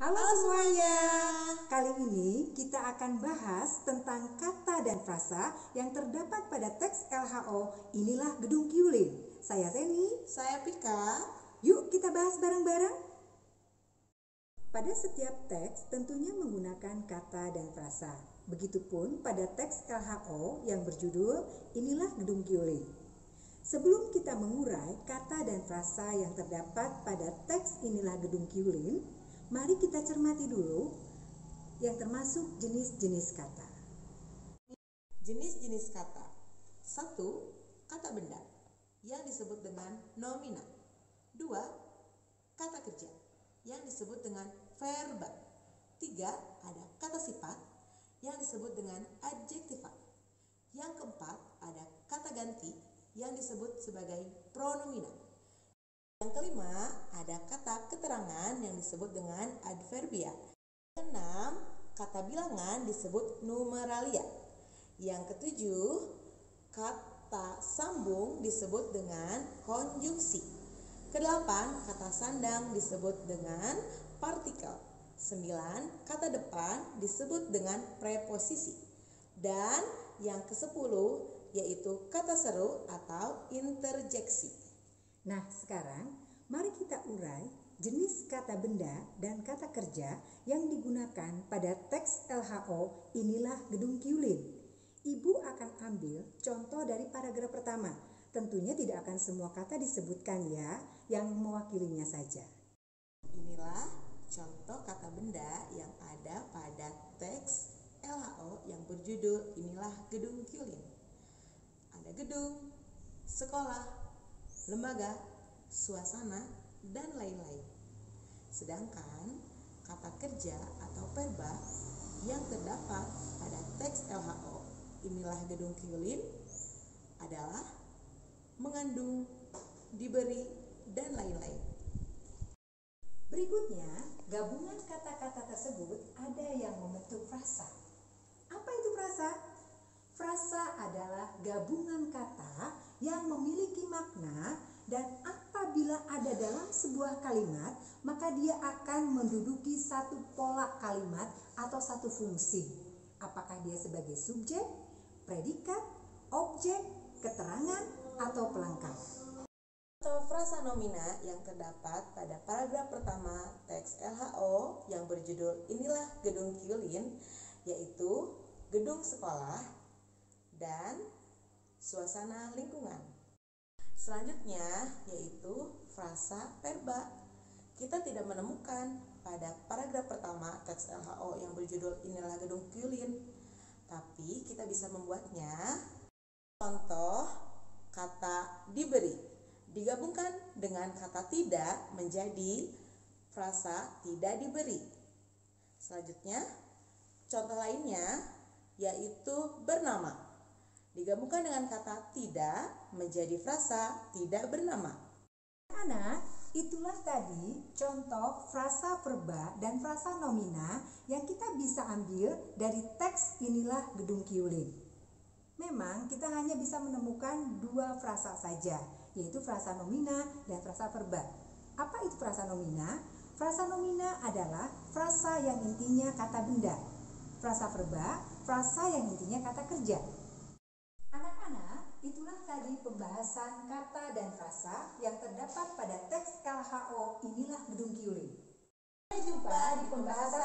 Halo semuanya. Kali ini kita akan bahas tentang kata dan frasa yang terdapat pada teks LHO Inilah Gedung Kyulin. Saya Reni. Saya Pika. Yuk kita bahas bareng-bareng. Pada setiap teks tentunya menggunakan kata dan frasa. Begitupun pada teks LHO yang berjudul Inilah Gedung Kyulin. Sebelum kita mengurai kata dan frasa yang terdapat pada teks Inilah Gedung Kyulin, mari kita cermati dulu yang termasuk jenis-jenis kata. Jenis-jenis kata. 1. Kata benda yang disebut dengan nomina. 2. Kata kerja yang disebut dengan verba. 3. Ada kata sifat yang disebut dengan adjektiva. Yang keempat, ada kata ganti yang disebut sebagai pronomina. Yang kelima, ada kata keterangan yang disebut dengan adverbia. Yang keenam, kata bilangan disebut numeralia. Yang ketujuh, kata sambung disebut dengan konjungsi. Kedelapan, kata sandang disebut dengan partikel. 9, kata depan disebut dengan preposisi. Dan yang ke-10 yaitu kata seru atau interjeksi. Nah, sekarang mari kita urai jenis kata benda dan kata kerja yang digunakan pada teks LHO Inilah Gedung Kyulin. Ibu akan ambil contoh dari paragraf pertama. Tentunya tidak akan semua kata disebutkan ya, yang mewakilinya saja. Inilah contoh kata benda yang ada pada teks LHO yang berjudul Inilah Gedung Kyulin. Ada gedung, sekolah, lembaga, suasana, dan lain-lain. Sedangkan kata kerja atau verba yang terdapat pada teks LHO Inilah Gedung Kyulin adalah mengandung, diberi, dan lain-lain. Berikutnya, gabungan kata-kata tersebut ada yang membentuk frasa. Apa itu frasa? Frasa adalah gabungan kata yang memiliki makna dan apabila ada dalam sebuah kalimat, maka dia akan menduduki satu pola kalimat atau satu fungsi. Apakah dia sebagai subjek, predikat, objek, keterangan, atau pelengkap. Atau frasa nomina yang terdapat pada paragraf pertama teks LHO yang berjudul Inilah Gedung Kyulin, yaitu gedung sekolah dan suasana lingkungan. Selanjutnya yaitu frasa verba. Kita tidak menemukan pada paragraf pertama teks LHO yang berjudul Inilah Gedung Kyulin, tapi kita bisa membuatnya. Contoh kata diberi digabungkan dengan kata tidak menjadi frasa tidak diberi. Selanjutnya, contoh lainnya yaitu bernama digabungkan dengan kata tidak menjadi frasa tidak bernama. Anak, itulah tadi contoh frasa verba dan frasa nomina yang kita bisa ambil dari teks Inilah Gedung Kyulin. Memang kita hanya bisa menemukan dua frasa saja, yaitu frasa nomina dan frasa verba. Apa itu frasa nomina? Frasa nomina adalah frasa yang intinya kata benda. Frasa verba, frasa yang intinya kata kerja. Anak-anak, itulah tadi pembahasan kata dan frasa yang terdapat pada teks LHO Inilah Gedung Kyulin. Sampai jumpa di pembahasan